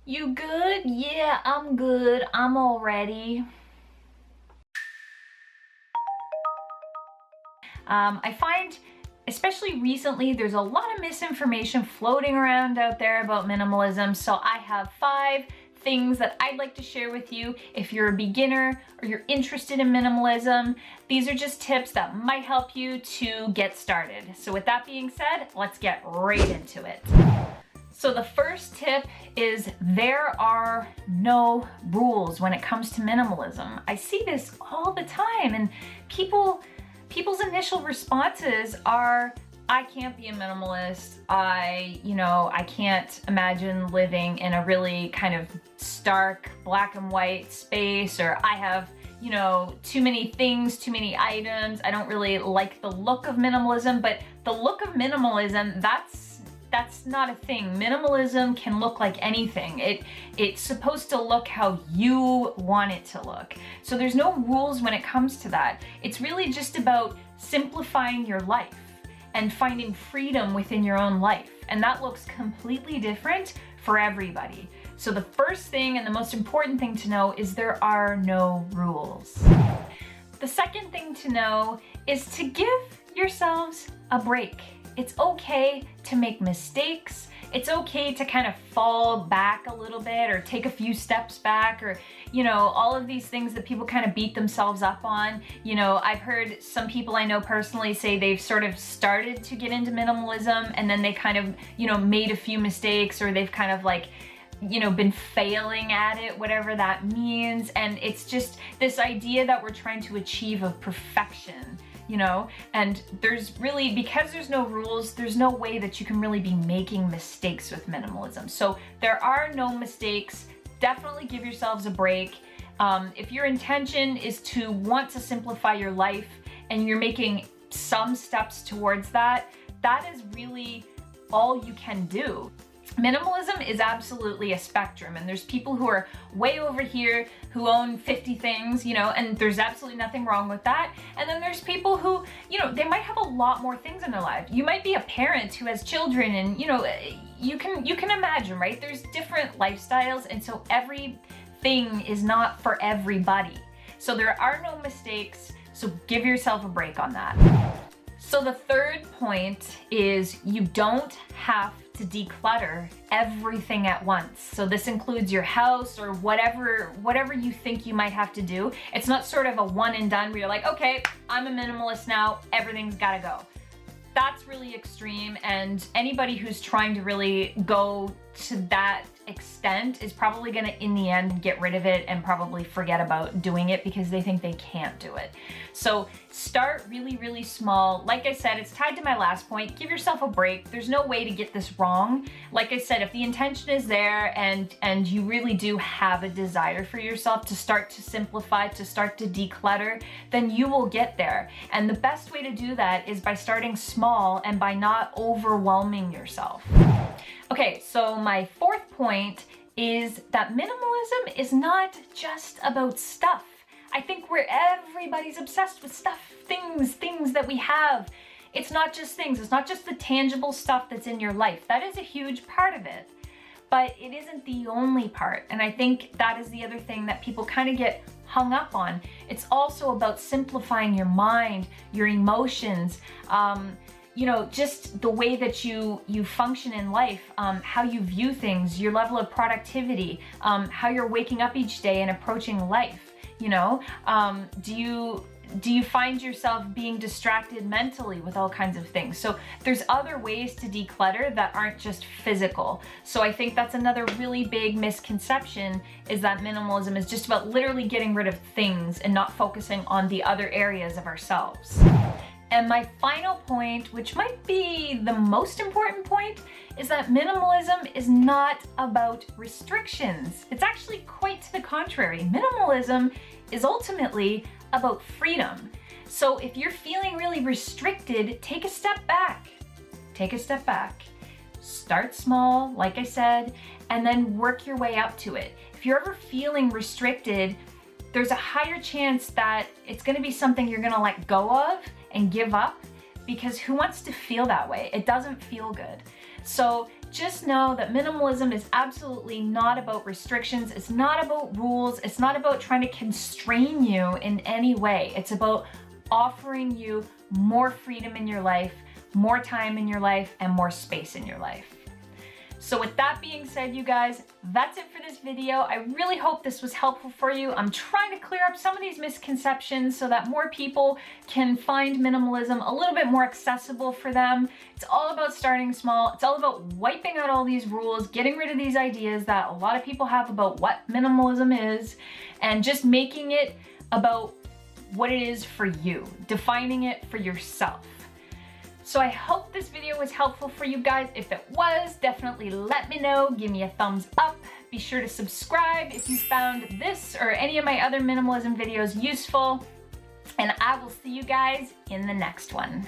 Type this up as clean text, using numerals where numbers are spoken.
You good? Yeah, I'm good. I'm all ready. I find, especially recently, there's a lot of misinformation floating around out there about minimalism. So I have 5 things that I'd like to share with you if you're a beginner or you're interested in minimalism. These are just tips that might help you to get started. So with that being said, let's get right into it. So the first tip is there are no rules when it comes to minimalism. I see this all the time, and people's initial responses are, I can't be a minimalist. I can't imagine living in a really kind of stark black and white space, or I have, too many things, too many items. I don't really like the look of minimalism, but the look of minimalism, that's not a thing. Minimalism can look like anything. It's supposed to look how you want it to look. So there's no rules when it comes to that. It's really just about simplifying your life and finding freedom within your own life. And that looks completely different for everybody. So the first thing and the most important thing to know is there are no rules. The second thing to know is to give yourselves a break. It's okay to make mistakes. It's okay to kind of fall back a little bit or take a few steps back, or, all of these things that people kind of beat themselves up on. I've heard some people I know personally say they've sort of started to get into minimalism and then they kind of, made a few mistakes, or they've kind of like, been failing at it, whatever that means. And it's just this idea that we're trying to achieve of perfection. And there's really, because there's no rules, there's no way that you can really be making mistakes with minimalism. So there are no mistakes. Definitely give yourselves a break. If your intention is to want to simplify your life and you're making some steps towards that, that is really all you can do. Minimalism is absolutely a spectrum, and there's people who are way over here who own 50 things, and there's absolutely nothing wrong with that. And then there's people who, they might have a lot more things in their life. You might be a parent who has children, and you can imagine, right? There's different lifestyles, and so everything is not for everybody. So there are no mistakes, so give yourself a break on that. So the third point is you don't have to declutter everything at once. So this includes your house or whatever you think you might have to do. It's not sort of a one and done where you're like, okay, I'm a minimalist now, everything's gotta go. That's really extreme, and anybody who's trying to really go to that extent is probably gonna, in the end, get rid of it and probably forget about doing it because they think they can't do it. So start really, really small. Like I said, it's tied to my last point. Give yourself a break. There's no way to get this wrong. Like I said, if the intention is there and you really do have a desire for yourself to start to simplify, to start to declutter, then you will get there. And the best way to do that is by starting small and by not overwhelming yourself. Okay, so my fourth point is that minimalism is not just about stuff. I think everybody's obsessed with stuff, things that we have. It's not just things. It's not just the tangible stuff that's in your life. That is a huge part of it, but it isn't the only part. And I think that is the other thing that people kind of get hung up on. It's also about simplifying your mind, your emotions, just the way that you function in life, how you view things, your level of productivity, how you're waking up each day and approaching life. Do you find yourself being distracted mentally with all kinds of things? So there's other ways to declutter that aren't just physical. So I think that's another really big misconception, is that minimalism is just about literally getting rid of things and not focusing on the other areas of ourselves. And my final point, which might be the most important point, is that minimalism is not about restrictions. It's actually quite to the contrary. Minimalism is ultimately about freedom. So if you're feeling really restricted, take a step back. Take a step back. Start small, like I said, and then work your way up to it. If you're ever feeling restricted, there's a higher chance that it's gonna be something you're gonna let go of and give up, because who wants to feel that way? It doesn't feel good. So just know that minimalism is absolutely not about restrictions. It's not about rules. It's not about trying to constrain you in any way. It's about offering you more freedom in your life, more time in your life, and more space in your life. So with that being said, you guys, that's it for this video. I really hope this was helpful for you. I'm trying to clear up some of these misconceptions so that more people can find minimalism a little bit more accessible for them. It's all about starting small. It's all about wiping out all these rules, getting rid of these ideas that a lot of people have about what minimalism is, and just making it about what it is for you, defining it for yourself. So I hope this video was helpful for you guys. If it was, definitely let me know. Give me a thumbs up. Be sure to subscribe if you found this or any of my other minimalism videos useful. And I will see you guys in the next one.